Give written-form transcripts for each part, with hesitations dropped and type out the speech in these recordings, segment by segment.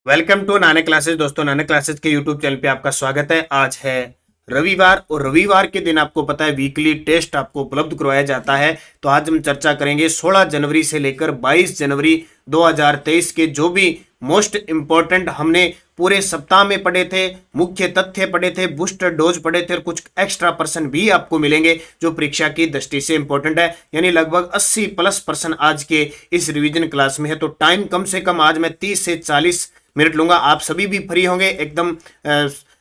Welcome to Nanak classes. दोस्तों, Nanak classes के YouTube channel पे आपका स्वागत है। आज है रविवार और रविवार के दिन आपको पता है वीकली टेस्ट आपको उपलब्ध करवाया जाता है। तो आज हम चर्चा करेंगे 16 जनवरी से लेकर 22 जनवरी 2023 के जो भी मोस्ट इंपॉर्टेंट हमने पूरे सप्ताह में पढ़े थे, मुख्य तथ्य पढ़े थे, बूस्टर डोज पढ़े थे और कुछ एक्स्ट्रा पर्सन भी आपको मिलेंगे जो परीक्षा की दृष्टि से इंपॉर्टेंट है। यानी लगभग 80+ % आज के इस रिवीजन क्लास में है। तो टाइम कम से कम आज मैं 30 से 40 मिनट लूंगा। आप सभी भी फ्री होंगे, एकदम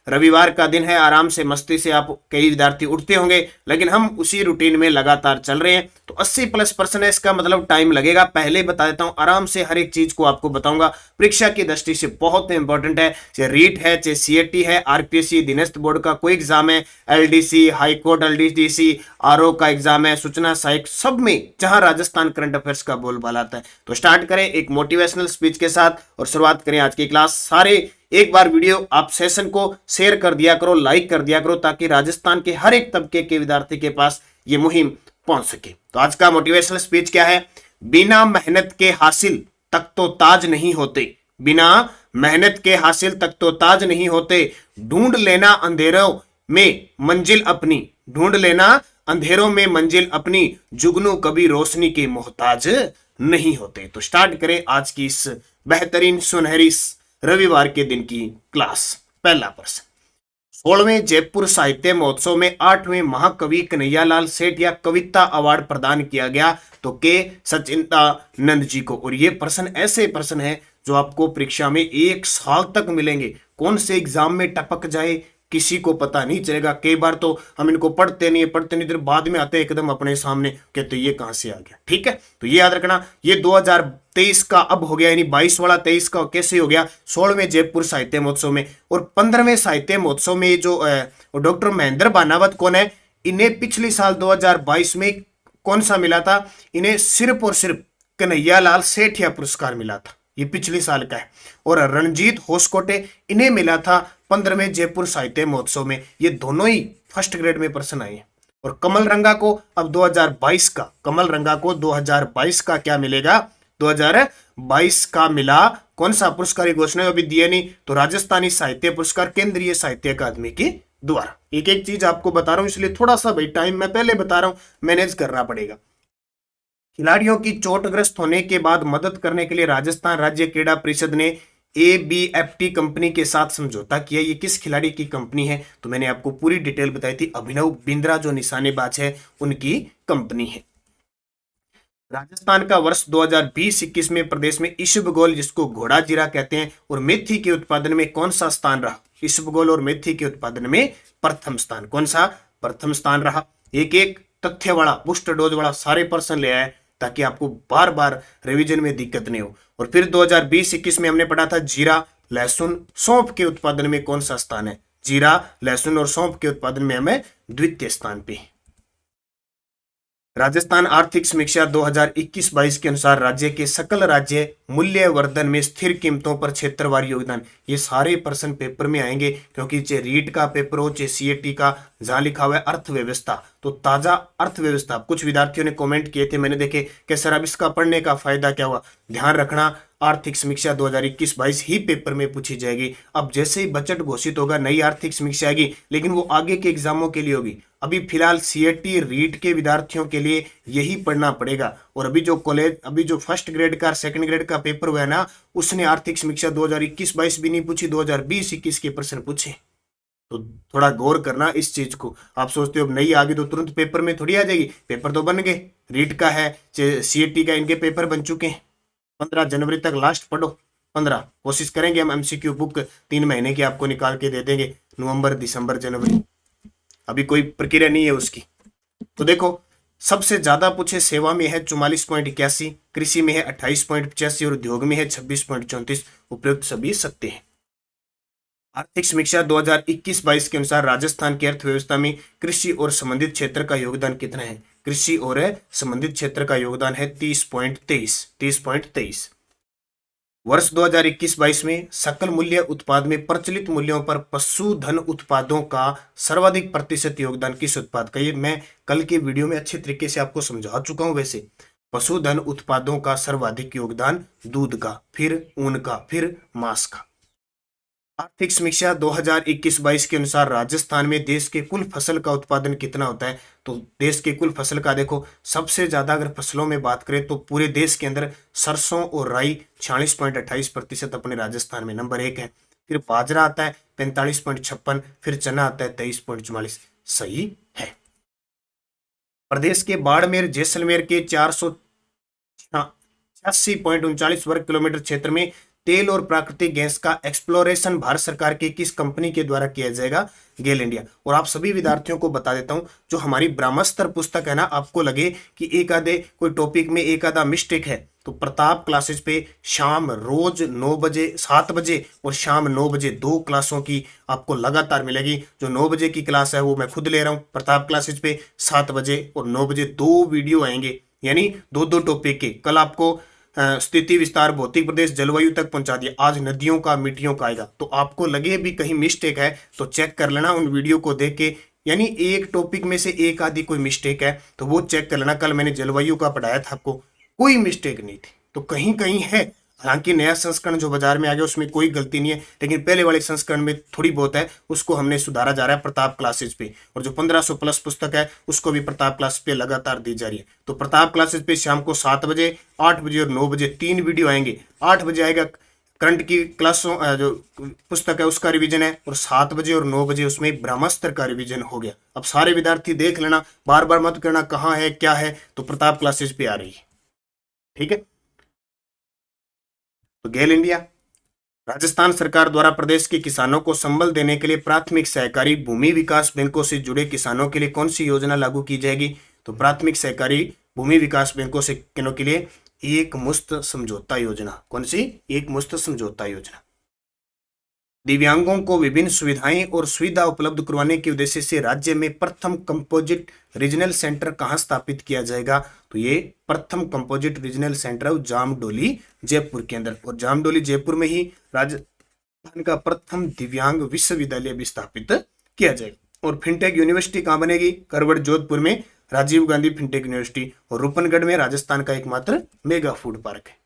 रविवार का दिन है, आराम से मस्ती से आप कई विद्यार्थी उठते होंगे, लेकिन हम उसी रूटीन में लगातार चल रहे हैं। तो 80+ % है, इसका मतलब टाइम लगेगा। पहले बता देता हूं, आराम से हर एक चीज को आपको बताऊंगा। परीक्षा की दृष्टि से बहुत इंपॉर्टेंट है, चाहे रीट है, चाहे सीएटी है, आरपीएससी दिनस्थ बोर्ड का कोई एग्जाम है, एलडीसी, हाईकोर्ट, एलडीसी, आरओ का एग्जाम है, सूचना सहायक, सब में जहां राजस्थान करंट अफेयर्स का बोलबाला आता है। तो स्टार्ट करें एक मोटिवेशनल स्पीच के साथ और शुरुआत करें आज की क्लास। सारे एक बार वीडियो आप सेशन को शेयर कर दिया करो, लाइक कर दिया करो, ताकि राजस्थान के हर एक तबके के विद्यार्थी के पास ये मुहिम पहुंच सके। तो आज का मोटिवेशनल स्पीच क्या है? बिना मेहनत के हासिल तक तो ताज नहीं होते, बिना मेहनत के हासिल तक तो ताज नहीं होते। ढूंढ लेना अंधेरों में मंजिल अपनी, ढूंढ लेना अंधेरों में मंजिल अपनी, जुगनू कभी रोशनी के मोहताज नहीं होते। तो स्टार्ट करें आज की इस बेहतरीन सुनहरी रविवार के दिन की क्लास। पहला प्रश्न, 16वें जयपुर साहित्य महोत्सव में 8वें महाकवि कन्हैयालाल सेठ या कविता अवार्ड प्रदान किया गया तो के सच्चिदानंद जी को। और ये प्रश्न ऐसे प्रश्न है जो आपको परीक्षा में 1 साल तक मिलेंगे। कौन से एग्जाम में टपक जाए किसी को पता नहीं चलेगा। कई बार तो हम इनको पढ़ते नहीं, फिर बाद में आते एकदम अपने सामने, कहते ये कहां से आ गया। ठीक है, तो ये याद रखना। ये 2023 का अब हो गया, यानी 22 वाला 23 का कैसे हो गया? 16वें जयपुर साहित्य महोत्सव में। और 15वें साहित्य महोत्सव में जो डॉक्टर महेंद्र बानावत कौन है? इन्हें पिछले साल 2022 में कौन सा मिला था? इन्हें सिर्फ और सिर्फ कन्हैयालाल सेठिया पुरस्कार मिला था, ये पिछले साल का है। और रणजीत होसकोटे, इन्हें मिला था 15वें जयपुर साहित्य महोत्सव में। ये दोनों ही फर्स्ट ग्रेड में प्रश्न आए। और कमल रंगा को अब 2022 का, कमल रंगा को 2022 का क्या मिलेगा? 2022 का मिला कौन सा पुरस्कार? घोषणा अभी दिए नहीं, तो राजस्थानी साहित्य पुरस्कार केंद्रीय साहित्य अकादमी के द्वारा। एक एक चीज आपको बता रहा हूं, इसलिए थोड़ा सा भाई टाइम मैं पहले बता रहा हूं, मैनेज करना पड़ेगा। खिलाड़ियों की चोटग्रस्त होने के बाद मदद करने के लिए राजस्थान राज्य क्रीड़ा परिषद ने एबीएफटी कंपनी के साथ समझौता किया। ये किस खिलाड़ी की कंपनी है? तो मैंने आपको पूरी डिटेल बताई थी। अभिनव बिंद्रा जो निशानेबाज है, उनकी कंपनी है। राजस्थान का वर्ष 2020-21 में प्रदेश में इसबगोल, जिसको घोड़ा जीरा कहते हैं, और मेथी के उत्पादन में कौन सा स्थान रहा? इसबगोल और मेथी के उत्पादन में प्रथम स्थान। कौन सा? प्रथम स्थान रहा। एक एक तथ्य वाला, बूस्टर डोज वाला सारे प्रश्न ले आए, ताकि आपको बार बार रिवीजन में दिक्कत नहीं हो। और फिर 2020-21 में हमने पढ़ा था जीरा, लहसुन, सौंफ के उत्पादन में कौन सा स्थान है? जीरा, लहसुन और सौंफ के उत्पादन में हमें द्वितीय स्थान पे। राजस्थान आर्थिक समीक्षा 2021-22 के अनुसार राज्य के सकल राज्य मूल्यवर्धन में स्थिर कीमतों पर क्षेत्रवार योगदान। ये सारे प्रश्न पेपर में आएंगे, क्योंकि चाहे रीट का पेपर हो, चाहे सीएटी का, जहां लिखा हुआ है अर्थव्यवस्था, तो ताजा अर्थव्यवस्था। कुछ विद्यार्थियों ने कमेंट किए थे, मैंने देखे कि सर अब इसका पढ़ने का फायदा क्या हुआ? ध्यान रखना, आर्थिक समीक्षा 2021-22 ही पेपर में पूछी जाएगी। अब जैसे ही बजट घोषित होगा, नई आर्थिक समीक्षा आएगी, लेकिन वो आगे के एग्जामों के लिए होगी। अभी फिलहाल सीएटी रीट के विद्यार्थियों के लिए यही पढ़ना पड़ेगा। और अभी जो फर्स्ट ग्रेड का, सेकंड ग्रेड का पेपर हुआ है ना, उसने आर्थिक समीक्षा 2021-22 भी नहीं पूछी, 2020-21 के प्रश्न पूछे। तो थोड़ा गौर करना इस चीज को। आप सोचते हो नई आ गई तो तुरंत पेपर में थोड़ी आ जाएगी, पेपर तो बन गए। रीट का है, सीएटी का, इनके पेपर बन चुके हैं। 15 जनवरी तक लास्ट पढ़ो। 15 कोशिश करेंगे हम, एमसीक्यू बुक 3 महीने की आपको निकाल के दे देंगे, नवंबर, दिसंबर, जनवरी। अभी कोई प्रक्रिया नहीं है उसकी। तो देखो, सबसे ज्यादा पूछे सेवा में है 44.81, कृषि में है 28.85 और उद्योग में है 26.34। उपयुक्त सभी सत्य है। आर्थिक समीक्षा 2021-22 के अनुसार राजस्थान की अर्थव्यवस्था में कृषि और संबंधित क्षेत्र का योगदान कितना है? कृषि और संबंधित क्षेत्र का योगदान है 30.23। वर्ष 2021-22 में सकल मूल्य उत्पाद में प्रचलित मूल्यों पर पशुधन उत्पादों का सर्वाधिक प्रतिशत योगदान किस उत्पाद का? ये मैं कल के वीडियो में अच्छे तरीके से आपको समझा चुका हूं। वैसे पशुधन उत्पादों का सर्वाधिक योगदान दूध का, फिर ऊन का, फिर मांस का। आर्थिक समीक्षा 2021-22 के अनुसार राजस्थान में देश के कुल फसल का उत्पादन कितना होता है? तो देश के कुल फसल का देखो, सबसे ज्यादा अगर फसलों में बात करें तो पूरे देश के अंदर सरसों और राई 46.28% अपने राजस्थान में नंबर 1 है। फिर बाजरा आता है 45.56, फिर चना आता है 23.44। सही है। प्रदेश के बाड़मेर जैसलमेर के 486.39 वर्ग किलोमीटर क्षेत्र में तेल और प्राकृतिक गैस का एक्सप्लोरेशन भारत सरकार की किस कंपनी के द्वारा किया जाएगा? गेल इंडिया। और आप सभी विद्यार्थियों को बता देता हूं, जो हमारी ब्रह्मास्त्र पुस्तक है ना, आपको लगे कि एक आधे कोई टॉपिक में एक आधा मिस्टेक है तो प्रताप क्लासेस पे शाम रोज 9 बजे 7 बजे और शाम 9 बजे 2 क्लासों की आपको लगातार मिलेगी। जो 9 बजे की क्लास है वो मैं खुद ले रहा हूँ प्रताप क्लासेस पे, 7 बजे और 9 बजे 2 वीडियो आएंगे, यानी 2 टॉपिक के। कल आपको स्थिति विस्तार भौतिक प्रदेश जलवायु तक पहुंचा दिया, आज नदियों का मिट्टियों का आएगा। तो आपको लगे भी कहीं मिस्टेक है तो चेक कर लेना उन वीडियो को देख के, यानी एक टॉपिक में से एक आधी कोई मिस्टेक है तो वो चेक कर लेना। कल मैंने जलवायु का पढ़ाया था, आपको कोई मिस्टेक नहीं थी, तो कहीं कहीं है। हालांकि नया संस्करण जो बाजार में आ गया उसमें कोई गलती नहीं है, लेकिन पहले वाले संस्करण में थोड़ी बहुत है, उसको हमने सुधारा जा रहा है प्रताप क्लासेज पे। और जो 1500 प्लस पुस्तक है उसको भी प्रताप क्लास पे लगातार दी जा रही है। तो प्रताप क्लासेज पे शाम को 7 बजे 8 बजे और 9 बजे 3 वीडियो आएंगे। 8 बजे आएगा करंट की क्लासों जो पुस्तक है उसका रिवीजन है, और 7 बजे और 9 बजे उसमें ब्रह्मास्त्र का रिवीजन हो गया। अब सारे विद्यार्थी देख लेना, बार बार मत करना कहाँ है क्या है, तो प्रताप क्लासेज पे आ रही है। ठीक है। तो गेल इंडिया। राजस्थान सरकार द्वारा प्रदेश के किसानों को संबल देने के लिए प्राथमिक सहकारी भूमि विकास बैंकों से जुड़े किसानों के लिए कौन सी योजना लागू की जाएगी? तो प्राथमिक सहकारी भूमि विकास बैंकों से किसानों के लिए एक मुश्त समझौता योजना। कौन सी? एक मुश्त समझौता योजना। दिव्यांगों को विभिन्न सुविधाएं और सुविधा उपलब्ध करवाने के उद्देश्य से राज्य में प्रथम कंपोजिट रीजनल सेंटर कहां स्थापित किया जाएगा? तो ये प्रथम composite regional centre Jamdoli Jaipur के अंदर, और जामडोली जयपुर में ही राजस्थान का प्रथम दिव्यांग विश्वविद्यालय भी स्थापित किया जाएगा। और फिनटेक यूनिवर्सिटी कहां बनेगी? करवड़ जोधपुर में राजीव गांधी फिनटेक यूनिवर्सिटी, और रूपनगढ़ में राजस्थान का एकमात्र मेगा फूड पार्क है।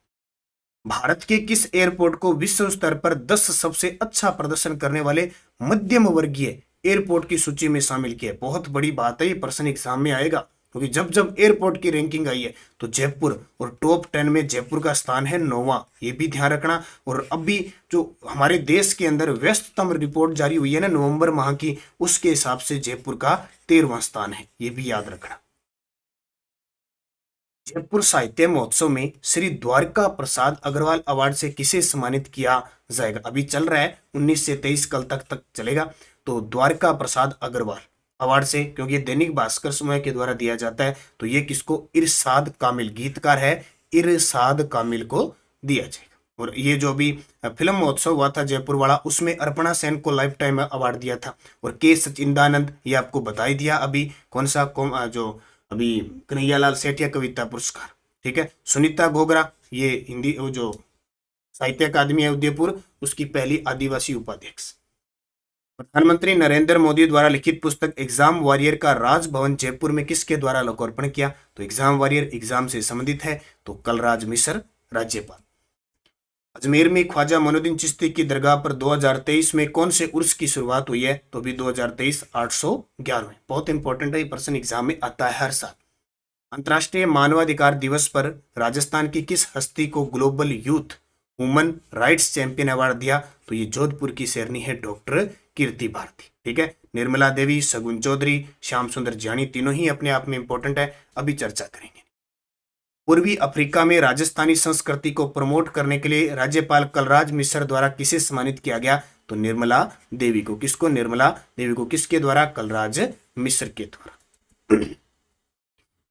भारत के किस एयरपोर्ट को विश्व स्तर पर 10 सबसे अच्छा प्रदर्शन करने वाले मध्यम वर्गीय एयरपोर्ट की सूची में शामिल किया? बहुत बड़ी बात है, ये प्रश्न एग्जाम में आएगा, क्योंकि जब जब एयरपोर्ट की रैंकिंग आई है तो जयपुर, और टॉप 10 में जयपुर का स्थान है 9वां, ये भी ध्यान रखना। और अभी जो हमारे देश के अंदर व्यस्ततम रिपोर्ट जारी हुई है ना नवंबर माह की, उसके हिसाब से जयपुर का 13वां स्थान है, ये भी याद रखना। जयपुर साहित्य महोत्सव में श्री द्वारका प्रसाद अग्रवाल अवार्ड से किसे सम्मानित किया जाएगा? अभी चल रहा है 19 से 23 कल तक चलेगा। तो द्वारका प्रसाद अग्रवाल अवार्ड से, क्योंकि ये दैनिक भास्कर समूह के द्वारा दिया जाता है, तो ये किसको? इरशाद कामिल, गीतकार है इरशाद कामिल को दिया जाएगा। और ये जो अभी फिल्म महोत्सव हुआ था जयपुर वाला, उसमें अर्पणा सेन को लाइफ टाइम अवार्ड दिया था। और के सचिंदानंद, ये आपको बता ही दिया अभी, कौन सा जो अभी कन्हैयालाल सेठिया कविता पुरस्कार। ठीक है। सुनीता घोगरा, ये हिंदी जो साहित्य अकादमी है उदयपुर, उसकी पहली आदिवासी उपाध्यक्ष। प्रधानमंत्री नरेंद्र मोदी द्वारा लिखित पुस्तक एग्जाम वॉरियर का राजभवन जयपुर में किसके द्वारा लोकार्पण किया? तो एग्जाम वॉरियर एग्जाम से संबंधित है, तो कलराज मिश्र राज्यपाल। अजमेर में ख्वाजा मोइनुद्दीन चिश्ती की दरगाह पर 2023 में कौन से उर्स की शुरुआत हुई है? तो भी 2023 811। बहुत इंपॉर्टेंट है, ये प्रश्न एग्जाम में आता है हर साल। अंतर्राष्ट्रीय मानवाधिकार दिवस पर राजस्थान की किस हस्ती को global youth human rights champion award दिया? तो ये जोधपुर की शेरनी है डॉक्टर कीर्ति भारती। ठीक है। निर्मला देवी, शगुन चौधरी, श्याम सुंदर जानी, तीनों ही अपने आप में इंपॉर्टेंट है, अभी चर्चा करेंगे। पूर्वी अफ्रीका में राजस्थानी संस्कृति को प्रमोट करने के लिए राज्यपाल कलराज मिश्र द्वारा किसे सम्मानित किया गया? तो निर्मला देवी को। किसको? निर्मला देवी को। किसके द्वारा? कलराज मिश्र के द्वारा।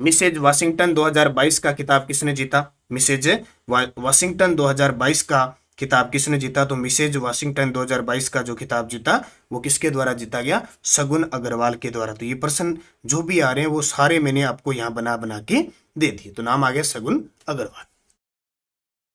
मिसेज वाशिंगटन 2022 का खिताब किसने जीता? मिसेज वाशिंगटन 2022 का खिताब किसने जीता? तो मिसेज वाशिंगटन 2022 का जो खिताब जीता वो किसके द्वारा जीता गया? शगुन अग्रवाल के द्वारा। तो ये प्रश्न जो भी आ रहे हैं वो सारे मैंने आपको यहाँ बना बना के दे दिए। तो नाम आ गया शगुन अग्रवाल।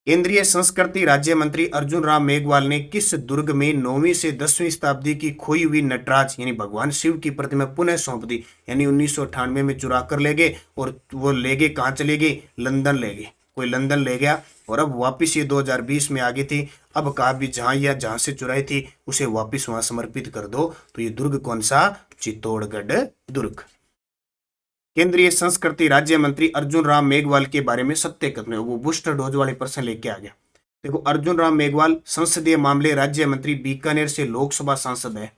केंद्रीय संस्कृति राज्य मंत्री अर्जुन राम मेघवाल ने किस दुर्ग में 9वीं से 10वीं शताब्दी की खोई हुई नटराज यानी भगवान शिव की प्रतिमा पुनः सौंप दी? यानी 1998 में चुरा कर ले गए, और वो ले गए कहाँ चले गए? लंदन ले गए। कोई लंदन ले गया और अब वापस ये 2020 में आ गई थी। अब कहा भी जहां से चुराई थी उसे वापस वहां समर्पित कर दो। तो ये दुर्ग कौन सा? चित्तौड़गढ़ दुर्ग। केंद्रीय संस्कृति राज्य मंत्री अर्जुन राम मेघवाल के बारे में सत्य कथन। वो बूस्टर डोज वाले प्रश्न लेके आ गया। देखो, अर्जुन राम मेघवाल संसदीय मामले राज्य मंत्री, बीकानेर से लोकसभा सांसद है।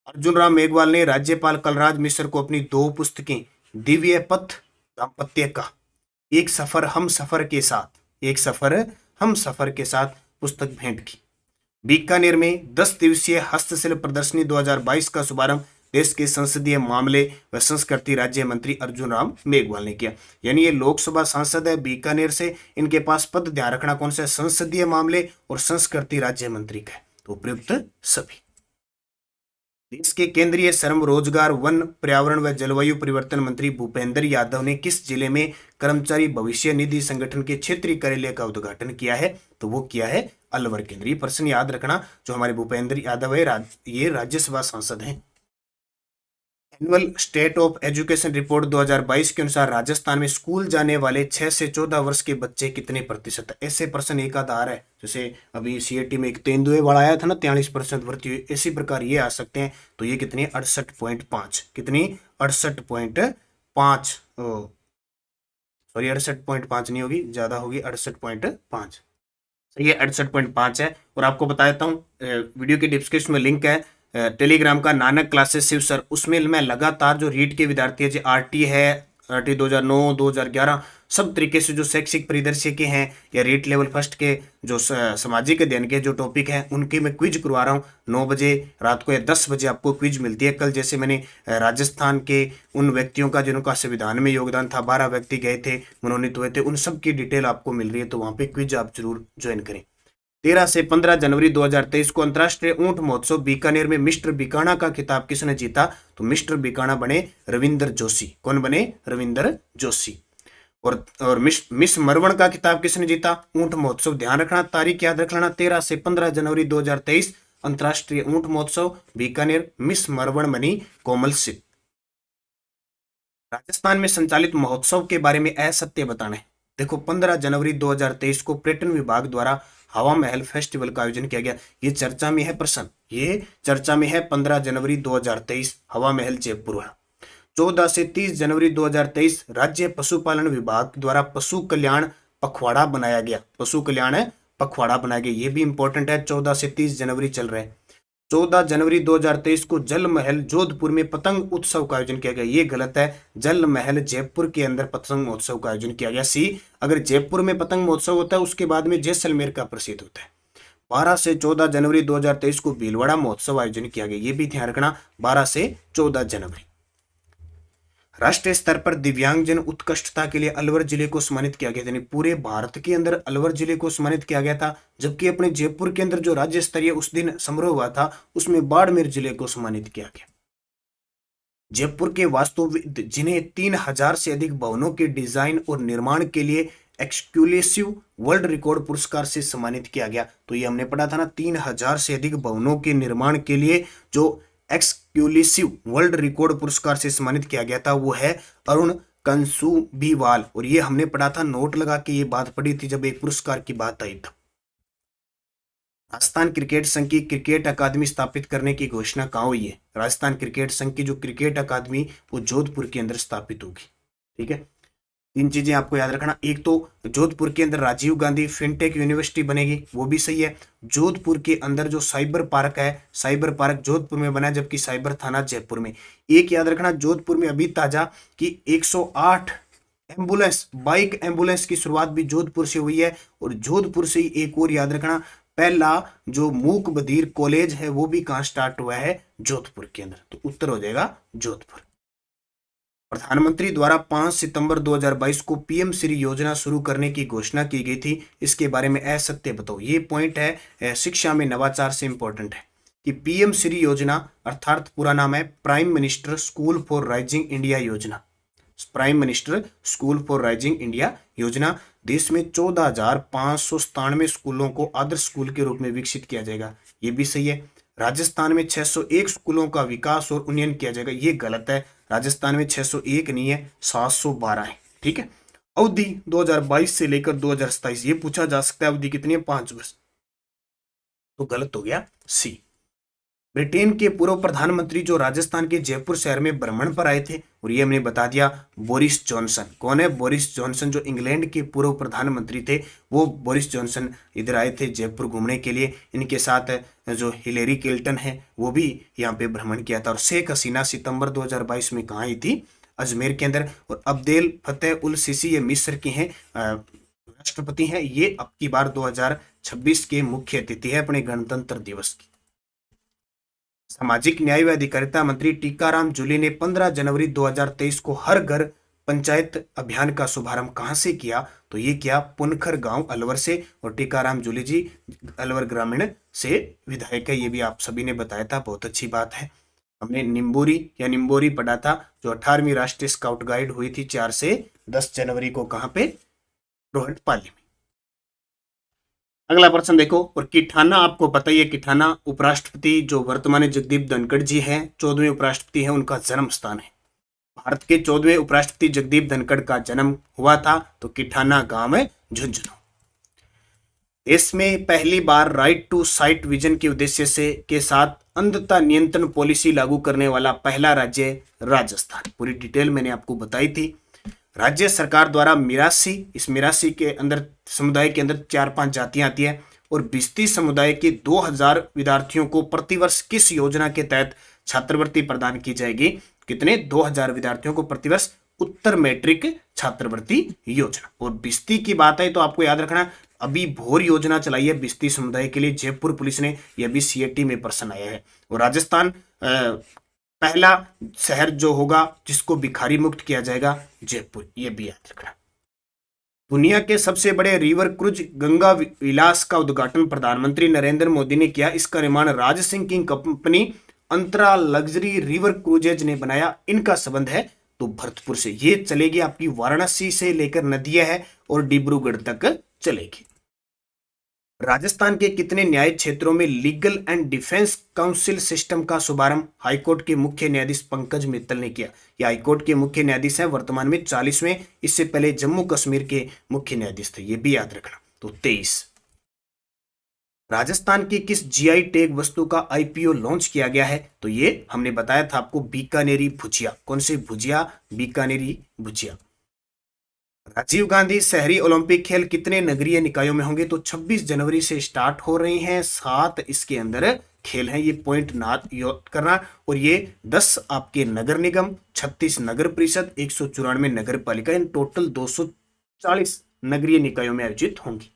अर्जुन राम मेघवाल ने राज्यपाल कलराज मिश्र को अपनी 2 पुस्तकें दिव्य पथ दाम्पत्य का एक सफर हम सफर के साथ पुस्तक भेंट की। बीकानेर में 10 दिवसीय हस्तशिल्प प्रदर्शनी 2022 का शुभारंभ देश के संसदीय मामले व संस्कृति राज्य मंत्री अर्जुन राम मेघवाल ने किया। यानी ये लोकसभा सांसद है बीकानेर से, इनके पास पद ध्यान रखना कौन सा? संसदीय मामले और संस्कृति राज्य मंत्री का है। तो उपयुक्त सभी। देश के केंद्रीय श्रम, रोजगार, वन, पर्यावरण व जलवायु परिवर्तन मंत्री भूपेंद्र यादव ने किस जिले में कर्मचारी भविष्य निधि संगठन के क्षेत्रीय कार्यालय का उद्घाटन किया है? तो वो किया है अलवर केंद्र। ये प्रश्न याद रखना, जो हमारे भूपेंद्र यादव है ये राज्यसभा सांसद हैं। Annual state of education report 2022 के अनुसार राजस्थान में स्कूल जाने वाले 6 से 14 वर्ष के बच्चे कितने प्रतिशत है? ऐसे प्रश्न एक आध आ रहा है, जैसे अभी सीएटी में एक तेंदुए वाला आया था ना, 43% भर्ती हुई, इसी प्रकार ये आ सकते हैं। तो ये कितनी? 68.5। कितनी? 68.5। सॉरी, 68.5 नहीं होगी, ज्यादा होगी, 68.5। सही है, 68.5 है। और आपको बता देता हूँ, वीडियो के डिस्क्रिप्शन में लिंक है टेलीग्राम का, नानक क्लासेस शिव सर। उसमें मैं लगातार जो रीट के विद्यार्थी है, जो आरटी है, आरटी 2009 2011 सब तरीके से जो शैक्षिक परिदृश्य के हैं या रीट लेवल फर्स्ट के जो सामाजिक अध्ययन के जो टॉपिक हैं उनके मैं क्विज करवा रहा हूँ। 9 बजे रात को या 10 बजे आपको क्विज मिलती है। कल जैसे मैंने राजस्थान के उन व्यक्तियों का जिनका संविधान में योगदान था, 12 व्यक्ति गए थे, मनोनीत हुए थे, उन सब की डिटेल आपको मिल रही है। तो वहाँ पे क्विज आप जरूर ज्वाइन करें। 13 से 15 जनवरी 2023 को अंतर्राष्ट्रीय ऊंट महोत्सव बीकानेर में मिस्टर बीकाना का खिताब किसने जीता? तो मिस्टर बीकाना बने रविंदर जोशी। कौन बने? रविंदर जोशी। और मिस मरवण का खिताब किसने जीता? ऊंट महोत्सव। ध्यान रखना, तारीख याद रख लेना, 13 से 15 जनवरी 2023 अंतर्राष्ट्रीय ऊंट महोत्सव बीकानेर, मिस मरवण बनी कोमल सिंह। राजस्थान में संचालित महोत्सव के बारे में असत्य बताना है। देखो, 15 जनवरी 2023 को पर्यटन विभाग द्वारा हवा महल फेस्टिवल का आयोजन किया गया। ये चर्चा में है प्रश्न, ये चर्चा में है। 15 जनवरी 2023 हवा महल जयपुर। 14 से 30 जनवरी 2023 राज्य पशुपालन विभाग द्वारा पशु कल्याण पखवाड़ा बनाया गया। पशु कल्याण पखवाड़ा बनाया गया, ये भी इंपॉर्टेंट है। 14 से 30 जनवरी चल रहे हैं। 14 जनवरी 2023 को जल महल जोधपुर में पतंग उत्सव का आयोजन किया गया। ये गलत है, जल महल जयपुर के अंदर पतंग महोत्सव का आयोजन किया गया। सी, अगर जयपुर में पतंग महोत्सव होता है उसके बाद में जैसलमेर का प्रसिद्ध होता है। 12 से 14 जनवरी 2023 को भीलवाड़ा महोत्सव आयोजन किया गया। ये भी ध्यान रखना, 12 से 14 जनवरी। राष्ट्रीय स्तर पर दिव्यांगजन उत्कृष्टता के लिए अलवर जिले को सम्मानित किया गया। यानी पूरे भारत के अंदर अलवर जिले को सम्मानित किया गया था, जबकि अपने जयपुर के अंदर जो राज्य स्तरीय उस दिन समारोह हुआ था उसमें बाड़मेर जिले को सम्मानित किया गया। जयपुर के वास्तुविद जिन्हें 3000 से अधिक भवनों के डिजाइन और निर्माण के लिए एक्सक्लूसिव वर्ल्ड रिकॉर्ड पुरस्कार से सम्मानित किया गया। तो ये हमने पढ़ा था ना, 3000 से अधिक भवनों के निर्माण के लिए जो एक्सक्लूसिव वर्ल्ड रिकॉर्ड पुरस्कार से सम्मानित किया गया था वो है अरुण कंसुबीवाल। और ये हमने पढ़ा था, नोट लगा के ये बात पढ़ी थी जब एक पुरस्कार की बात आई था। राजस्थान क्रिकेट संघ की क्रिकेट अकादमी स्थापित करने की घोषणा कहाँ हुई है? राजस्थान क्रिकेट संघ की जो क्रिकेट अकादमी वो जोधपुर के अंदर स्थापित होगी। ठीक है, 3 चीजें आपको याद रखना। एक तो जोधपुर के अंदर राजीव गांधी फिनटेक यूनिवर्सिटी बनेगी, वो भी सही है। जोधपुर के अंदर जो साइबर पार्क है, साइबर पार्क जोधपुर में बना है, जबकि साइबर थाना जयपुर में। एक याद रखना, जोधपुर में अभी ताजा कि 108 एम्बुलेंस, बाइक एम्बुलेंस की शुरुआत भी जोधपुर से हुई है। और जोधपुर से ही एक और याद रखना, पहला जो मूक बधिर कॉलेज है वो भी कहाँ स्टार्ट हुआ है? जोधपुर के अंदर। तो उत्तर हो जाएगा जोधपुर। प्रधानमंत्री द्वारा 5 सितंबर 2022 को पीएम श्री योजना शुरू करने की घोषणा की गई थी, इसके बारे में असत्य बताओ। ये पॉइंट है शिक्षा में नवाचार से इंपॉर्टेंट है कि पीएम श्री योजना अर्थात पूरा नाम है prime minister school for rising India योजना। Prime minister school for rising India योजना देश में 14,597 स्कूलों को आदर्श स्कूल के रूप में विकसित किया जाएगा। ये भी सही है। राजस्थान में 601 स्कूलों का विकास और उन्नयन किया जाएगा। ये गलत है, राजस्थान में 601 नहीं है, 712 है। ठीक है, अवधि 2022 से लेकर 2027, ये पूछा जा सकता है अवधि कितनी है, 5 वर्ष। तो गलत हो गया सी। ब्रिटेन के पूर्व प्रधानमंत्री जो राजस्थान के जयपुर शहर में भ्रमण पर आए थे, और ये हमने बता दिया बोरिस जॉनसन। कौन है बोरिस जॉनसन? जो इंग्लैंड के पूर्व प्रधानमंत्री थे, वो बोरिस जॉनसन इधर आए थे जयपुर घूमने के लिए। इनके साथ जो हिलेरी क्लिंटन है वो भी यहाँ पे भ्रमण किया था। और शेख हसीना सितंबर 2022 में कहाँ आई थी? अजमेर के अंदर। और अब्देल फतेह उल सीसी, ये मिस्र के हैं राष्ट्रपति हैं। ये अब की बार 2026 के मुख्य अतिथि है अपने गणतंत्र दिवस की। सामाजिक न्याय व अधिकारिता मंत्री टीकाराम जूली ने 15 जनवरी 2023 को हर घर पंचायत अभियान का शुभारंभ कहां से किया? तो ये किया पुनखर गांव अलवर से। और टीकाराम जूली जी अलवर ग्रामीण से विधायक है, ये भी आप सभी ने बताया था, बहुत अच्छी बात है। हमने निम्बोरी पढ़ा था, जो 18वीं राष्ट्रीय स्काउट गाइड हुई थी 4 से 10 जनवरी को, कहां पे? रोहटपाली में। अगला प्रश्न देखो। और किठाना, आपको पता ही है किठाना उपराष्ट्रपति जो वर्तमान जगदीप धनखड़ जी हैं, 14वें उपराष्ट्रपति हैं, उनका जन्म स्थान है। भारत के 14वें उपराष्ट्रपति जगदीप धनखड़ का जन्म हुआ था तो किठाना गांव है झुंझुनू। देश में पहली बार राइट टू साइट विजन के उद्देश्य से के साथ अंधता नियंत्रण पॉलिसी लागू करने वाला पहला राज्य राजस्थान। पूरी डिटेल मैंने आपको बताई थी। राज्य सरकार द्वारा मिरासी, इस मिरासी के अंदर समुदाय के अंदर 4-5 जातियां आती है। और बिस्ती समुदाय के 2000 विद्यार्थियों को प्रतिवर्ष किस योजना के तहत छात्रवृत्ति प्रदान की जाएगी? कितने? 2000 विद्यार्थियों को प्रतिवर्ष उत्तर मैट्रिक छात्रवृत्ति योजना। और बिस्ती की बात है तो आपको याद रखना, अभी भोर योजना चलाई है बिस्ती समुदाय के लिए जयपुर पुलिस ने, यह भी सीएटी में प्रश्न आया है। और राजस्थान पहला शहर जो होगा जिसको भिखारी मुक्त किया जाएगा, जयपुर, ये भी याद रखना। दुनिया के सबसे बड़े रिवर क्रूज गंगा विलास का उद्घाटन प्रधानमंत्री नरेंद्र मोदी ने किया। इसका निर्माण राज सिंह की कंपनी अंतरा लग्जरी रिवर क्रूजेज ने बनाया। इनका संबंध है तो भरतपुर से। ये चलेगी आपकी वाराणसी से लेकर नदिया है और डिब्रूगढ़ तक चलेगी। राजस्थान के कितने न्याय क्षेत्रों में legal and defence council system का शुभारंभ हाईकोर्ट के मुख्य न्यायाधीश पंकज मित्तल ने किया? यह हाईकोर्ट के मुख्य न्यायाधीश हैं, वर्तमान में 40वें। इससे पहले जम्मू कश्मीर के मुख्य न्यायाधीश थे, ये भी याद रखना। तो 23। राजस्थान की किस जीआई टैग वस्तु का आईपीओ लॉन्च किया गया है? तो ये हमने बताया था आपको, बीकानेरी भुजिया। कौन सी भुजिया? बीकानेरी भुजिया। राजीव गांधी शहरी ओलंपिक खेल कितने नगरीय निकायों में होंगे? तो 26 जनवरी से स्टार्ट हो रहे हैं, 7 इसके अंदर खेल हैं, ये पॉइंट याद करना। और ये 10 आपके नगर निगम, 36 नगर परिषद, 194 नगर पालिका, इन टोटल 240 नगरीय निकायों में आयोजित होंगी।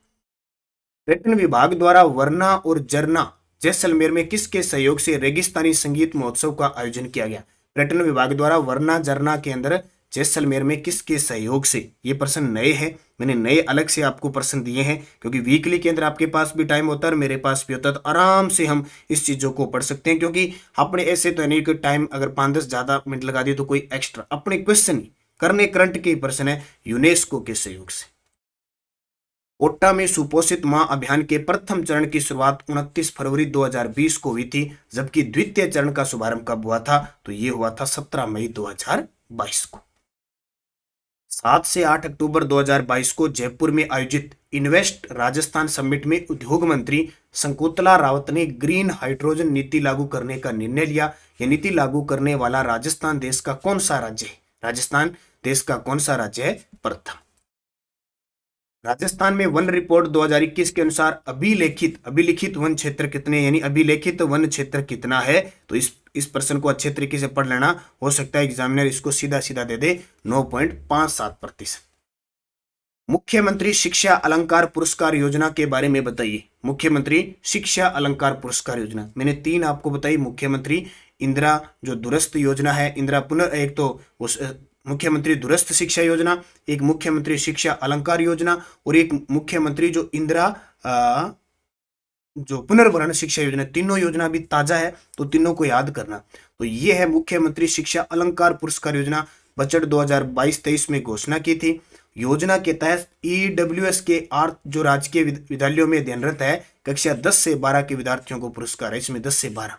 पर्यटन विभाग द्वारा वरना और जरना जैसलमेर में किसके सहयोग से रेगिस्तानी संगीत महोत्सव का आयोजन किया गया? पर्यटन विभाग द्वारा वरना जरना के अंदर जैसलमेर में किसके सहयोग से? ये प्रश्न नए हैं, मैंने नए अलग से आपको प्रश्न दिए हैं, क्योंकि वीकली के अंदर आपके पास भी टाइम होता है और मेरे पास भी होता है, तो आराम से हम इस चीजों को पढ़ सकते हैं। क्योंकि अपने ऐसे तो नहीं कि टाइम अगर 5-10 ज्यादा मिनट लगा दिए तो कोई एक्स्ट्रा, अपने क्वेश्चन करने करंट के प्रश्न है यूनेस्को के सहयोग से। कोटा में सुपोषित मां अभियान के प्रथम चरण की शुरुआत 29 फरवरी 2020 को हुई थी, जबकि द्वितीय चरण का शुभारंभ कब हुआ था? तो ये हुआ था 17 मई 2022 को। 7 से 8 अक्टूबर 2022 को जयपुर में आयोजित इन्वेस्ट राजस्थान समिट में उद्योग मंत्री शंकुतला रावत ने ग्रीन हाइड्रोजन नीति लागू करने का निर्णय लिया। यह नीति लागू करने वाला राजस्थान देश का कौन सा राज्य है? राजस्थान देश का कौन सा राज्य है? प्रथम। राजस्थान में वन रिपोर्ट 2021 के अनुसार अभिलिखित वन क्षेत्र कितने, यानी अभिलेखित वन क्षेत्र कितना है? तो इस प्रश्न को अच्छे तरीके से पढ़ लेना, हो सकता है एग्जामिनर इसको सीधा सीधा दे दे 9.57%। मुख्यमंत्री शिक्षा अलंकार पुरस्कार योजना के बारे में बताइए। मुख्यमंत्री शिक्षा अलंकार पुरस्कार योजना मैंने 3 आपको बताई। मुख्यमंत्री इंदिरा जो दूरस्थ योजना है, इंदिरा एक तो उस मुख्यमंत्री दूरस्थ शिक्षा योजना, एक मुख्यमंत्री शिक्षा अलंकार योजना, और एक मुख्यमंत्री जो इंदिरा जो पुनर्भरण शिक्षा योजना। तीनों योजना भी ताजा है तो तीनों को याद करना। तो ये है मुख्यमंत्री शिक्षा अलंकार पुरस्कार योजना, बजट 2022-23 में घोषणा की थी। योजना के तहत ईडब्ल्यूएस के 8 जो राजकीय विद्यालयों में अध्ययनरत है कक्षा 10 से 12 के विद्यार्थियों को पुरस्कार है। इसमें 10 से 12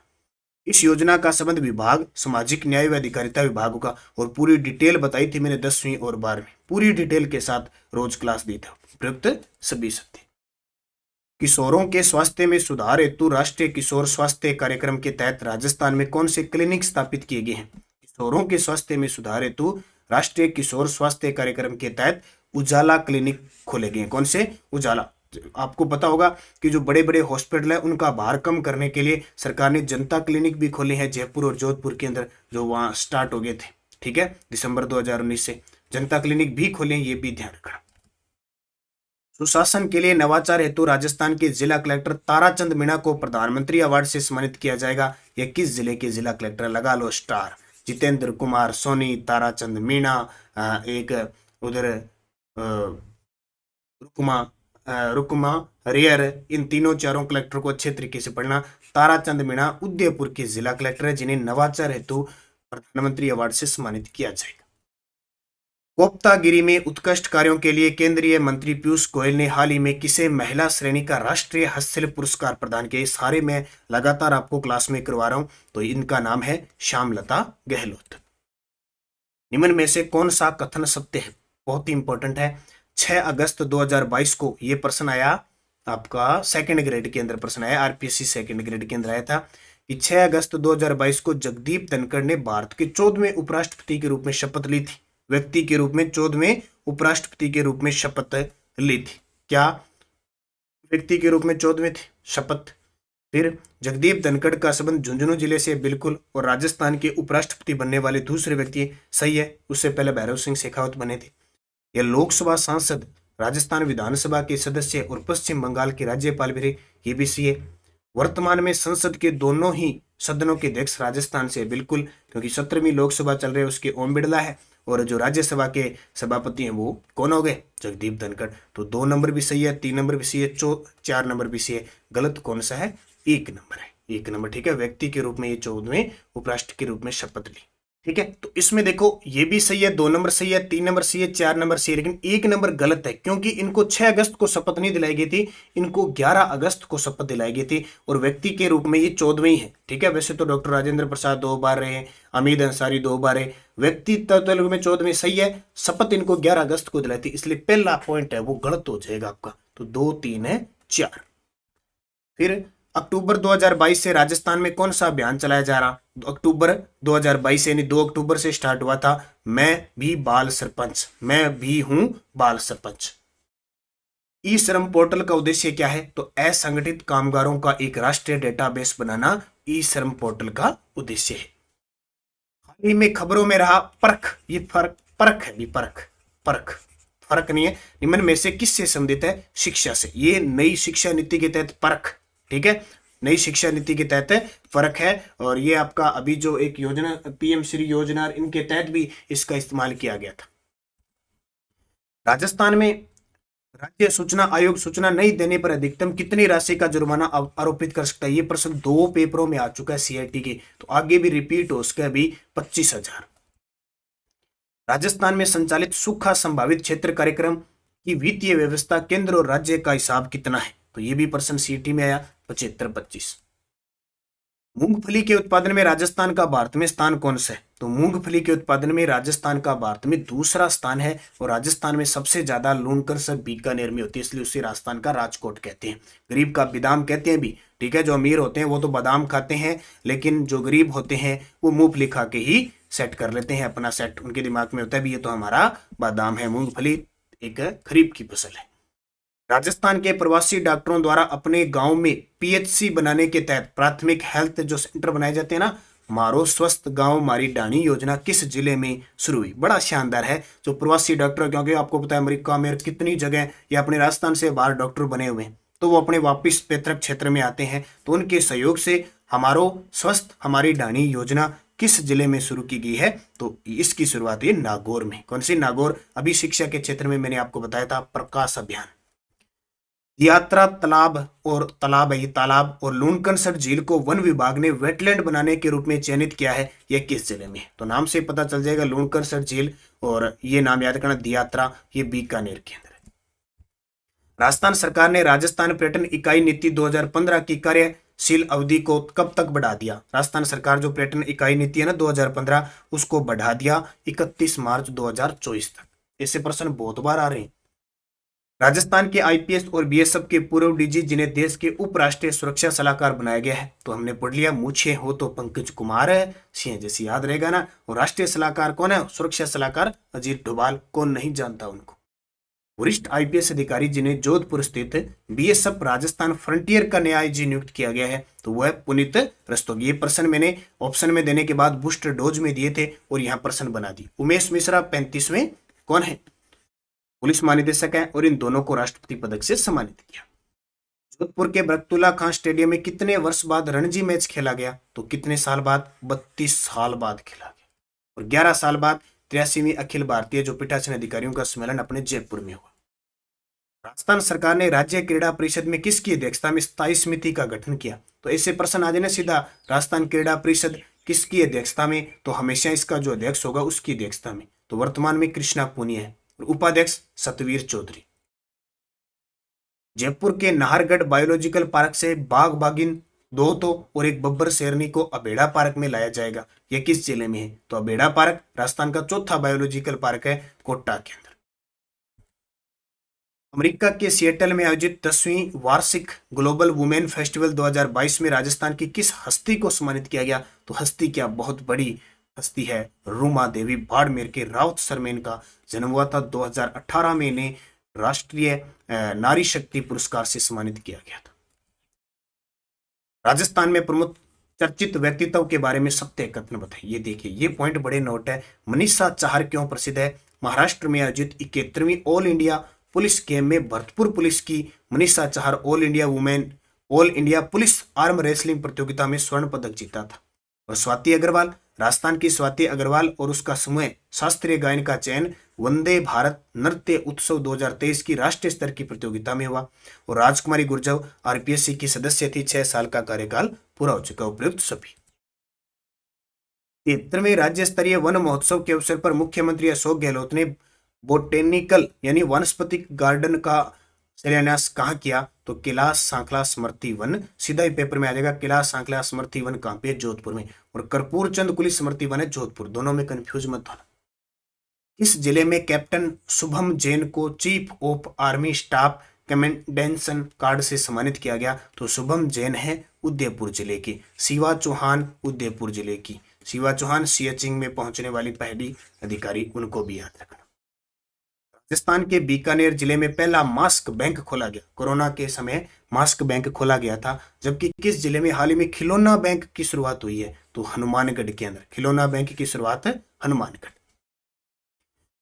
इस योजना का संबंध विभाग सामाजिक न्याय व अधिकारिता विभाग होगा। और पूरी डिटेल बताई थी मैंने 10वीं और 12वीं, पूरी डिटेल के साथ रोज क्लास दी था। प्रयुक्त सभी सत्य। किशोरों के स्वास्थ्य में सुधार हेतु राष्ट्रीय किशोर स्वास्थ्य कार्यक्रम के तहत राजस्थान में कौन से क्लिनिक स्थापित किए गए हैं? किशोरों के स्वास्थ्य में सुधार हेतु राष्ट्रीय किशोर स्वास्थ्य कार्यक्रम के तहत उजाला क्लिनिक खोले गए हैं। कौन से? उजाला। आपको पता होगा कि जो बड़े बड़े हॉस्पिटल है उनका भार कम करने के लिए सरकार ने जनता क्लिनिक भी खोले हैं जयपुर और जोधपुर के अंदर, जो वहां स्टार्ट हो गए थे। ठीक है, दिसंबर 2019 से जनता क्लिनिक भी खोले, ये भी ध्यान रखना। सुशासन के लिए नवाचार हेतु राजस्थान के जिला कलेक्टर ताराचंद मीणा को प्रधानमंत्री अवार्ड से सम्मानित किया जाएगा। यह किस जिले के जिला कलेक्टर? लगा लो स्टार। जितेंद्र कुमार सोनी, ताराचंद मीणा, एक उधर रुकमा रेयर, इन तीनों चारों कलेक्टर को अच्छे तरीके से पढ़ना। ताराचंद मीणा उदयपुर के जिला कलेक्टर है जिन्हें नवाचार हेतु प्रधानमंत्री अवार्ड से सम्मानित किया जाएगा। गुप्तागिरी में उत्कृष्ट कार्यों के लिए केंद्रीय मंत्री पीयूष गोयल ने हाल ही में किसे महिला श्रेणी का राष्ट्रीय हस्तशिल्प पुरस्कार प्रदान किया? सारे मैं लगातार आपको क्लास में करवा रहा हूं, तो इनका नाम है श्यामलता गहलोत। निम्न में से कौन सा कथन सत्य है? बहुत ही इंपॉर्टेंट है। 6 अगस्त 2022 को यह प्रश्न आया, आपका सेकंड ग्रेड के अंदर प्रश्न आया, आरपीएससी सेकंड ग्रेड के अंदर आया था कि 6 अगस्त 2022 को जगदीप धनखड़ ने भारत के 14वें उपराष्ट्रपति के रूप में शपथ ली थी। व्यक्ति के रूप में 14वें उपराष्ट्रपति के रूप में शपथ ली थी। क्या व्यक्ति के रूप में 14वें थे शपथ? फिर जगदीप धनखड़ का संबंध झुंझुनू जिले से बिल्कुल, और राजस्थान के उपराष्ट्रपति बनने वाले दूसरे व्यक्ति सही है, उससे पहले भैरव सिंह शेखावत बने थे। यह लोकसभा सांसद, राजस्थान विधानसभा के सदस्य और पश्चिम बंगाल के राज्यपाल भी रहे, ये भी सही है। वर्तमान में संसद के दोनों ही सदनों के अध्यक्ष राजस्थान से बिल्कुल, क्योंकि 17वीं लोकसभा चल रही है, उसके ओम बिड़ला है, और जो राज्यसभा के सभापति हैं वो कौन हो गए? जगदीप धनखड़। तो 2 नंबर भी सही है, 3 नंबर भी सही है, 4 नंबर भी सही है। गलत कौन सा है? 1 नंबर है, 1 नंबर। ठीक है, व्यक्ति के रूप में ये 14वें उपराष्ट्रपति के रूप में शपथ ली। ठीक है, तो इसमें देखो ये भी सही है, 2 नंबर सही है, 3 नंबर सही है, 4 नंबर सही है, लेकिन 1 नंबर गलत है, क्योंकि इनको 6 अगस्त को शपथ नहीं दिलाई गई थी, इनको 11 अगस्त को शपथ दिलाई गई थी, और व्यक्ति के रूप में ये 14वें ही है। ठीक है, वैसे तो डॉक्टर राजेंद्र प्रसाद 2 बार रहे, अमीद अंसारी 2 बार रहे, व्यक्ति तत्व में 14वें सही है, शपथ इनको 11 अगस्त को दिलाई थी, इसलिए पहला पॉइंट है वो गलत हो जाएगा आपका। तो 2, 3 है 4। फिर अक्टूबर 2022 से राजस्थान में कौन सा अभियान चलाया जा रहा? अक्टूबर 2022 यानी 2 अक्टूबर से स्टार्ट हुआ था, मैं भी बाल सरपंच, मैं भी हूं बाल सरपंच। ई श्रम पोर्टल का उद्देश्य क्या है? तो असंगठित कामगारों का एक राष्ट्रीय डेटाबेस बनाना ई श्रम पोर्टल का उद्देश्य है। हाल ही में खबरों में रहा परख, ये परख है, फर्क नहीं है। निम्न में से किससे संबंधित है? शिक्षा से। ये नई शिक्षा नीति के तहत परख, ठीक है, नई शिक्षा नीति के तहत फर्क है, और ये आपका अभी जो एक योजना पीएम श्री योजना, इनके तहत भी इसका इस्तेमाल किया गया था। राजस्थान में राज्य सूचना आयोग सूचना नहीं देने पर अधिकतम कितनी राशि का जुर्माना आरोपित कर सकता है? ये प्रश्न 2 पेपरों में आ चुका है सीआईटी के, तो आगे भी रिपीट हो सके, अभी 25,000। राजस्थान में संचालित सूखा संभावित क्षेत्र कार्यक्रम की वित्तीय व्यवस्था केंद्र और राज्य का हिसाब कितना है? तो ये भी प्रश्न सीटी में आया, 75-25। मूंगफली के उत्पादन में राजस्थान का भारत में स्थान कौन सा है? तो मूंगफली के उत्पादन में राजस्थान का भारत में दूसरा स्थान है, और राजस्थान में सबसे ज्यादा लूनकर सब बीकानेर में होती है, इसलिए उसे राजस्थान का राजकोट कहते हैं। गरीब का बादाम कहते हैं भी, ठीक है, जो अमीर होते हैं वो तो बादाम खाते हैं, लेकिन जो गरीब होते हैं वो मूंगफली खा के ही सेट कर लेते हैं अपना सेट, उनके दिमाग में होता है भी ये तो हमारा बादाम है। मूंगफली एक खरीफ की फसल है। राजस्थान के प्रवासी डॉक्टरों द्वारा अपने गांव में पीएचसी बनाने के तहत प्राथमिक हेल्थ जो सेंटर बनाए जाते हैं ना, मारो स्वस्थ गांव मारी डाणी योजना किस जिले में शुरू हुई? बड़ा शानदार है। जो प्रवासी डॉक्टर, क्योंकि आपको पता है अमेरिका में कितनी जगह या अपने राजस्थान से बाहर डॉक्टर बने हुए हैं, तो वो अपने वापिस पैतृक क्षेत्र में आते हैं, तो उनके सहयोग से हमारो स्वस्थ हमारी डाणी योजना किस जिले में शुरू की गई है? तो इसकी शुरुआत है नागौर में। कौन सी? नागौर। अभी शिक्षा के क्षेत्र में मैंने आपको बताया था प्रकाश अभियान। यात्रा तालाब और लूनकनसर झील को वन विभाग ने वेटलैंड बनाने के रूप में चयनित किया है, यह किस जिले में? तो नाम से पता चल जाएगा, लूनकनसर झील, और ये नाम याद करना दियात्रा, ये बीकानेर के अंदर है। राजस्थान सरकार ने राजस्थान पर्यटन इकाई नीति 2015 की कार्य शील अवधि को कब तक बढ़ा दिया? राजस्थान सरकार जो पर्यटन इकाई नीति है ना 2015, उसको बढ़ा दिया 31 मार्च 2024 तक। ऐसे प्रश्न बहुत बार आ रहे हैं। राजस्थान के आईपीएस और बीएसएफ के पूर्व डीजी जिन्हें देश के उपराष्ट्रीय सुरक्षा सलाहकार बनाया गया है, तो हमने पढ़ लिया मूछे हो तो पंकज कुमार है, सिंह जैसे याद रहेगा ना। और राष्ट्रीय सलाहकार कौन है? सुरक्षा सलाहकार अजीत डोभाल। कौन नहीं जानता उनको। वरिष्ठ आईपीएस अधिकारी जिन्हें जोधपुर स्थित बीएसएफ राजस्थान फ्रंटियर का नया आईजी नियुक्त किया गया है, तो वह पुनीत रस्तोगी। ये प्रश्न मैंने ऑप्शन में देने के बाद बूस्टर डोज में दिए थे और यहाँ प्रश्न बना दी। उमेश मिश्रा 35वें कौन है? पुलिस महानिदेशक है और इन दोनों को राष्ट्रपति पदक से सम्मानित किया। जोधपुर के बरकतुल्ला खान स्टेडियम में कितने वर्ष बाद रणजी मैच खेला गया? तो कितने साल बाद? 32 साल बाद खेला गया। और 11 साल बाद 83वीं अखिल भारतीय जो पीठासीन अधिकारियों का सम्मेलन अपने जयपुर में हुआ। राजस्थान सरकार ने राज्य क्रीड़ा परिषद में किसकी अध्यक्षता में स्थायी समिति का गठन किया? तो ऐसे प्रश्न आ जाने सीधा, राजस्थान क्रीड़ा परिषद किसकी अध्यक्षता में? तो हमेशा इसका जो अध्यक्ष होगा उसकी अध्यक्षता में। तो वर्तमान में कृष्णा पुनिया है और उपाध्यक्ष सतवीर चौधरी। जयपुर के नाहरगढ़ बायोलॉजिकल पार्क से बाघ बाघिन 2 तो और एक बब्बर शेरनी को अबेड़ा पार्क में लाया जाएगा। यह किस जिले में है? तो अबेड़ा पार्क राजस्थान का चौथा बायोलॉजिकल पार्क है, कोटा के अंदर। अमेरिका के सिएटल में आयोजित 10वीं वार्षिक ग्लोबल वुमेन फेस्टिवल 2022 में राजस्थान की किस हस्ती को सम्मानित किया गया? तो हस्ती क्या बहुत बड़ी हस्ती है, रूमा देवी। बाड़मेर के राउत सरमेन का जन्म हुआ था। 2018 में इन्हें राष्ट्रीय नारी शक्ति पुरस्कार से सम्मानित किया गया था। राजस्थान में प्रमुख चर्चित व्यक्तित्व के बारे में सत्य कथन बताइए। ये देखिए, ये पॉइंट बड़े नोट है। मनीषा चाहर क्यों प्रसिद्ध है? महाराष्ट्र में आयोजित 71वीं ऑल इंडिया पुलिस गेम में भरतपुर पुलिस की Manisha Chahar all India police arm wrestling प्रतियोगिता में स्वर्ण पदक जीता था। और स्वाति अग्रवाल, राजस्थान की स्वाति अग्रवाल और उसका समूह शास्त्रीय गायन का चयन वंदे भारत नृत्य उत्सव 2023 की राष्ट्रीय स्तर की प्रतियोगिता में हुआ। और राजकुमारी गुर्जर आरपीएससी की सदस्य थी। 6 साल का कार्यकाल पूरा हो चुका। उपयुक्त सभी। 73वें राज्य स्तरीय वन महोत्सव के अवसर पर मुख्यमंत्री अशोक गहलोत ने बोटेनिकल यानी वनस्पतिक गार्डन का शिलान्यास कहाँ किया? तो कैलाश सांखला स्मृति वन। सीधा ही पेपर में आ जाएगा, कैलाश सांखला स्मृति वन कहाँ पे? जोधपुर में। और कर्पूर चंद कुली स्मृति वन है जोधपुर। दोनों में कंफ्यूज मत होना। इस जिले में कैप्टन शुभम जैन को chief of army staff commendation card से सम्मानित किया गया? तो शुभम जैन है उदयपुर जिले की। शिवा चौहान उदयपुर जिले की। शिवा चौहान सियाचिन में पहुंचने वाली पहली अधिकारी, उनको भी याद रखना। राजस्थान के बीकानेर जिले में पहला मास्क बैंक खोला गया। कोरोना के समय मास्क बैंक खोला गया था। जबकि किस जिले में हाल ही में खिलौना बैंक की शुरुआत हुई है? तो हनुमानगढ़ के अंदर खिलौना बैंक की शुरुआत है हनुमानगढ़।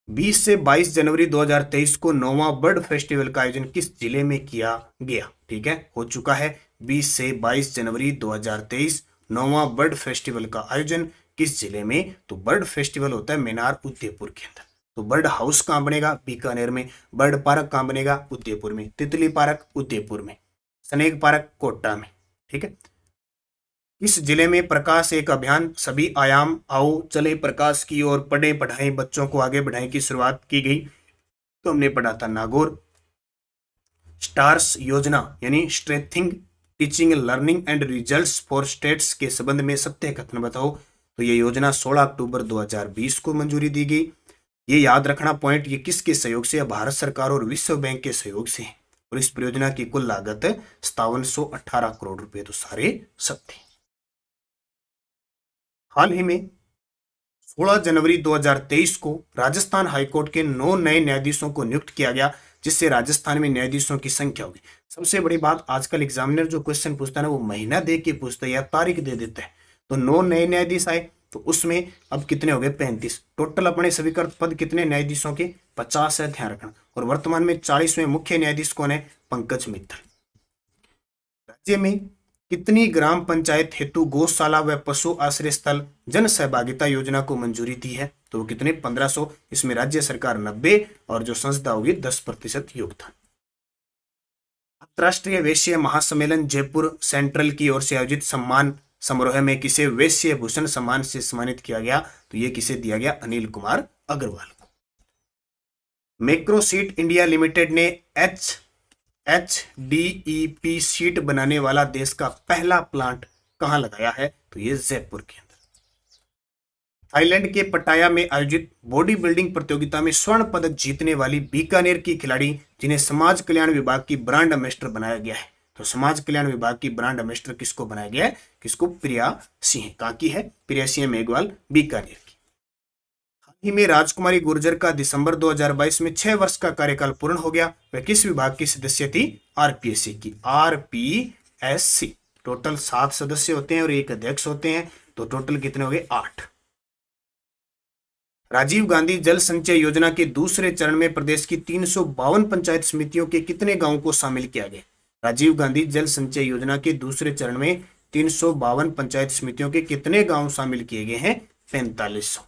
20 से 22 जनवरी 2023 को 9वां बर्ड फेस्टिवल का आयोजन किस जिले में किया गया? ठीक है, हो चुका है। 20 से 22 जनवरी 2023 9वां बर्ड फेस्टिवल का आयोजन किस जिले में? तो बर्ड फेस्टिवल होता है मेनार उदयपुर के अंदर। तो बर्ड हाउस कहाँ बनेगा? बीकानेर में। बर्ड पार्क कहाँ बनेगा? उदयपुर में। तितली पार्क उदयपुर में। स्नेक पार्क कोटा में। ठीक है। इस जिले में प्रकाश एक अभियान सभी आयाम आओ चले प्रकाश की ओर पढ़े पढ़ाएं बच्चों को आगे बढ़ाएं की शुरुआत की गई। तो हमने पढ़ा था नागौर। स्टार्स योजना यानी strengthening teaching learning and results for states के संबंध में सत्य कथन बताओ। तो ये योजना 16 अक्टूबर 2020 को मंजूरी दी गई। ये याद रखना पॉइंट, ये किसके सहयोग से? भारत सरकार और विश्व बैंक के सहयोग से। और इस परियोजना की कुल लागत 5718 करोड़ रुपए। तो सारे सत्य। हाल ही में 16 जनवरी 2023 को राजस्थान हाईकोर्ट के 9 नए न्यायाधीशों को नियुक्त किया गया, जिससे राजस्थान में न्यायाधीशों की संख्या होगी। सबसे बड़ी बात, आजकल एग्जामिनर जो क्वेश्चन पूछता है ना, वो महीना दे के पूछता है या तारीख दे देता है। तो 9 नए न्यायाधीश आए, तो उसमें अब कितने हो गए? 35। टोटल अपने स्वीकृत पद कितने न्यायाधीशों के? 50 है, ध्यान रखना। और वर्तमान में 40वें मुख्य न्यायाधीश कौन है? पंकज मित्तल। राज्य में कितनी ग्राम पंचायत हेतु गौशाला व पशु आश्रय स्थल जन सहभागिता योजना को मंजूरी दी है? तो वो कितने? 1500। इसमें राज्य सरकार 90 और जो संस्था होगी 10% योगदान। अंतरराष्ट्रीय वैश्य महासम्मेलन जयपुर सेंट्रल की ओर से आयोजित सम्मान समारोह में किसे वैश्य भूषण सम्मान से सम्मानित किया गया? तो ये किसे दिया गया? अनिल कुमार अग्रवाल को। मैक्रोसीट इंडिया लिमिटेड ने HDEP शीट बनाने वाला देश का पहला प्लांट कहां लगाया है? तो ये जयपुर के अंदर। थाईलैंड के पटाया में आयोजित बॉडी बिल्डिंग प्रतियोगिता में स्वर्ण पदक जीतने वाली बीकानेर की खिलाड़ी जिन्हें समाज कल्याण विभाग की ब्रांड एम्बेसडर बनाया गया है, तो समाज कल्याण विभाग की ब्रांड एम्बेसडर किसको बनाया गया है? किसको? प्रिया सिंह। कहां की है? प्रिया सिंह मेघवाल, बीकानेर की। हाल ही में राजकुमारी गुर्जर का दिसंबर 2022 में 6 वर्ष का कार्यकाल पूर्ण हो गया। वह किस विभाग की सदस्य थी? आरपीएससी की। आरपीएससी टोटल 7 सदस्य होते हैं और एक अध्यक्ष होते हैं, तो टोटल कितने हो गए? 8। राजीव गांधी जल संचय योजना के दूसरे चरण में प्रदेश की 352 पंचायत समितियों के कितने गांवों को शामिल किया गया? राजीव गांधी जल संचय योजना के दूसरे चरण में 352 पंचायत समितियों के कितने गांव शामिल किए गए हैं? 4500।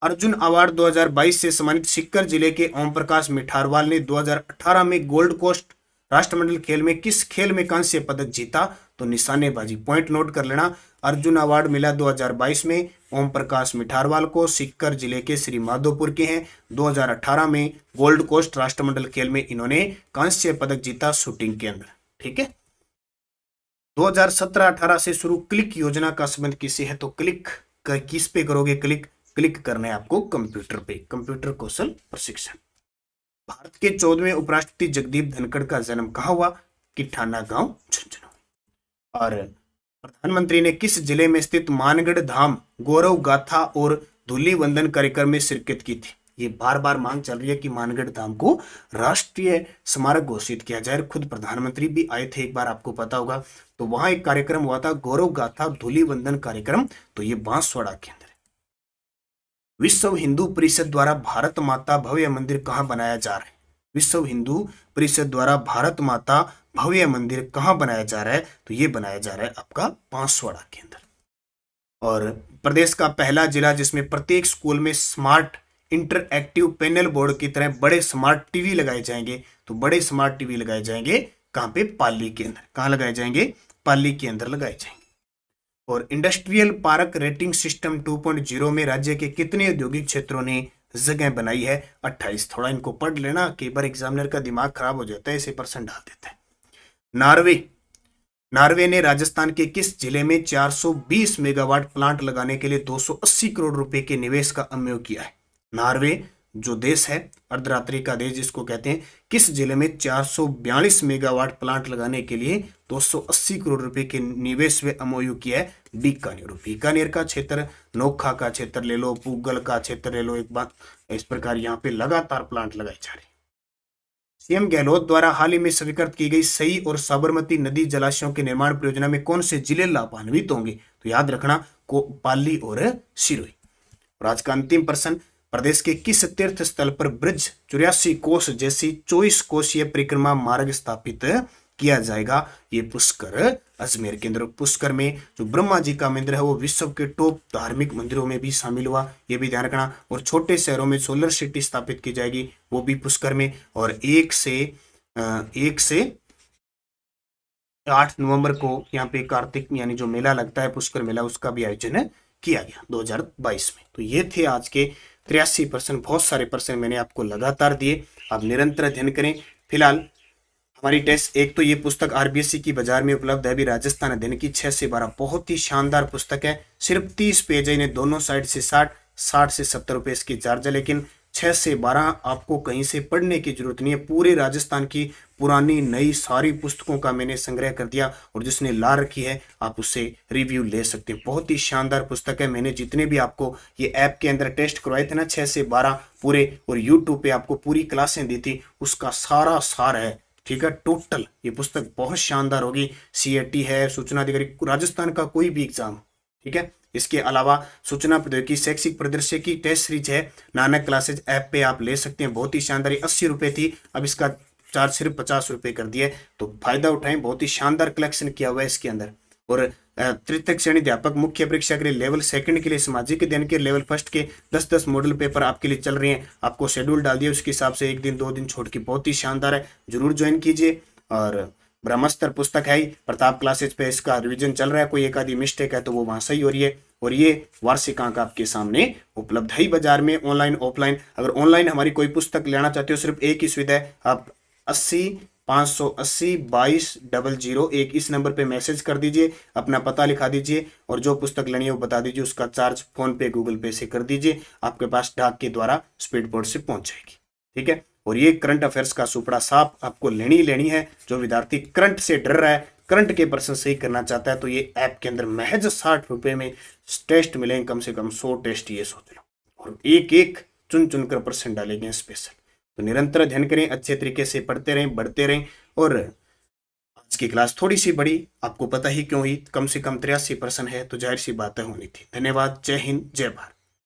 अर्जुन अवार्ड 2022 से सम्मानित सीकर जिले के ओम प्रकाश मिठारवाल ने 2018 में गोल्ड कोस्ट राष्ट्रमंडल खेल में किस खेल में कांस्य पदक जीता? तो निशानेबाजी। पॉइंट नोट कर लेना। अर्जुन अवार्ड मिला 2022 में ओम प्रकाश मिठारवाल को, सीकर जिले के श्री माधोपुर के हैं। 2018 में गोल्ड कोस्ट राष्ट्रमंडल खेल में इन्होंने कांस्य पदक जीता शूटिंग के अंदर। ठीक है। 2017-18 से शुरू क्लिक योजना का संबंध किसे है? तो क्लिक किस पे करोगे? क्लिक करना है आपको कंप्यूटर पे, कंप्यूटर कौशल प्रशिक्षण। भारत के 14वें उपराष्ट्रपति जगदीप धनखड़ का जन्म कहाँ हुआ? किठाना गांव, झुंझुनू। और प्रधानमंत्री ने किस जिले में स्थित मानगढ़ धाम गौरव गाथा और धूलि वंदन कार्यक्रम में शिरकत की थी? ये बार बार मांग चल रही है कि मानगढ़ धाम को राष्ट्रीय स्मारक घोषित किया जाए। खुद प्रधानमंत्री भी आए थे एक बार, आपको पता होगा। तो वहां एक कार्यक्रम हुआ था, गौरव गाथा धूलि वंदन कार्यक्रम, तो ये बांसवाड़ा के अंदर। विश्व हिंदू परिषद द्वारा भारत माता भव्य मंदिर कहां बनाया जा रहा है? विश्व हिंदू परिषद द्वारा भारत माता भव्य मंदिर कहां बनाया जा रहा है? तो ये बनाया जा रहा है आपका बांसवाड़ा के अंदर। और प्रदेश का पहला जिला जिसमें प्रत्येक स्कूल में स्मार्ट इंटरएक्टिव पैनल बोर्ड की तरह बड़े स्मार्ट टीवी लगाए जाएंगे, तो बड़े स्मार्ट टीवी लगाए जाएंगे कहां पे? पाली के अंदर। कहां लगाए जाएंगे? पाली के अंदर लगाए जाएंगे। और इंडस्ट्रियल पार्क रेटिंग सिस्टम 2.0 में राज्य के कितने औद्योगिक क्षेत्रों ने जगह बनाई है? 28। थोड़ा इनको पढ़ लेना, कई बार एग्जामिनर का दिमाग खराब हो जाता है, इसे परसेंट डाल देता है। नॉर्वे ने राजस्थान के किस जिले में 420 मेगावाट प्लांट लगाने के लिए 280 करोड़ रुपए के निवेश का अमव किया है? नॉर्वे जो देश है, अर्धरात्रि का देश जिसको कहते हैं, किस जिले में 442 मेगावाट प्लांट लगाने के लिए 280 करोड़ रुपए के निवेश व एमओयू किया है? बीकानेर। बीकानेर का क्षेत्र, नोखा का क्षेत्र ले लो, पूगल का क्षेत्र ले लो, एक बात इस प्रकार यहाँ पे लगातार प्लांट लगाए जा रहे हैं। सीएम गहलोत द्वारा हाल ही में स्वीकृत की गई सई और साबरमती नदी जलाशयों के निर्माण परियोजना में कौन से जिले लाभान्वित होंगे? तो याद रखना, पाली और सिरोही। और आज का अंतिम प्रश्न, प्रदेश के किस तीर्थ स्थल पर ब्रिज 84 कोस जैसी 24 कोसीय परिक्रमा मार्ग स्थापित किया जाएगा? ये पुष्कर अजमेर के अंदर। पुष्कर में जो ब्रह्मा जी का मंदिर है वो विश्व के टॉप धार्मिक मंदिरों में भी शामिल हुआ, ये भी ध्यान रखना। और छोटे शहरों में सोलर सिटी स्थापित की जाएगी, वो भी पुष्कर में। और 1 से 8 नवंबर को यहाँ पे कार्तिक यानी जो मेला लगता है पुष्कर मेला, उसका भी आयोजन किया गया 2022 में। तो ये थे आज के 83%। बहुत सारे पर्सन मैंने आपको लगातार दिए, आप निरंतर अध्ययन करें। फिलहाल हमारी टेस्ट एक तो ये पुस्तक आरबीएससी की बाजार में उपलब्ध है अभी, राजस्थान अध्ययन की 6 से 12, बहुत ही शानदार पुस्तक है। सिर्फ 30 पेज है, इन्हें दोनों साइड से 60 से 70 रुपए इसकी चार्ज है, लेकिन 6 से 12 आपको कहीं से पढ़ने की जरूरत नहीं है। पूरे राजस्थान की पुरानी नई सारी पुस्तकों का मैंने संग्रह कर दिया, और जिसने ला रखी है आप उससे रिव्यू ले सकते हैं। बहुत ही शानदार पुस्तक है। मैंने जितने भी आपको ये ऐप के अंदर टेस्ट करवाए थे ना, 6 से 12 पूरे, और यूट्यूब पे आपको पूरी क्लासें दी थी, उसका सारा सार है। ठीक है, टोटल ये पुस्तक बहुत शानदार होगी। सीएटी है, सूचना अधिकारी, राजस्थान का कोई भी एग्जाम, ठीक है। इसके अलावा सूचना प्रौद्योगिकी शैक्षिक परिदृश्य की टेस्ट सीरीज है, नानक क्लासेज ऐप पे आप ले सकते हैं। बहुत ही शानदार, 80 रुपए थी, अब इसका चार्ज सिर्फ 50 रुपए कर दिया, तो फायदा उठाएं। बहुत ही शानदार कलेक्शन किया हुआ है इसके अंदर। और तृतीय श्रेणी अध्यापक मुख्य परीक्षा के लिए लेवल 2 के लिए सामाजिक अध्ययन के लेवल 1 के 10-10 मॉडल पेपर आपके लिए चल रहे हैं। आपको शेड्यूल डाल दिया, उसके हिसाब से 1 दिन 2 दिन छोड़ के, बहुत ही शानदार है, जरूर ज्वाइन कीजिए। और ब्रह्मास्त्र पुस्तक है ही, प्रताप क्लासेज पे इसका रिवीजन चल रहा है, कोई एक आधी मिस्टेक है तो वो वहां सही हो रही है। और ये वार्षिक अंक आपके सामने उपलब्ध है बाजार में, ऑनलाइन ऑफलाइन। अगर ऑनलाइन हमारी कोई पुस्तक लेना चाहते हो, सिर्फ एक ही सुविधा है, आप 80 580 22 001 इस नंबर पे मैसेज कर दीजिए, अपना पता लिखा दीजिए और जो पुस्तक लेनी है वो बता दीजिए, उसका चार्ज फोन पे गूगल पे से कर दीजिए, आपके पास डाक के द्वारा स्पीड पोस्ट से पहुंच जाएगी। ठीक है, और ये करंट अफेयर्स का सुपड़ा साफ आपको लेनी है। जो विद्यार्थी करंट से डर रहा है, करंट के प्रश्न सही करना चाहता है, तो ये ऐप के अंदर महज 60 रुपए में टेस्ट मिलेंगे, कम से कम 100 टेस्ट, ये सोच लो, और एक एक चुन चुनकर प्रश्न डालेंगे स्पेशल। तो निरंतर अध्ययन करें, अच्छे तरीके से पढ़ते रहें, बढ़ते रहें। और आज की क्लास थोड़ी सी बड़ी, आपको पता ही क्यों हुई, कम से कम 83 प्रश्न है, तो जाहिर सी बातें होनी थी। धन्यवाद। जय हिंद, जय भारत।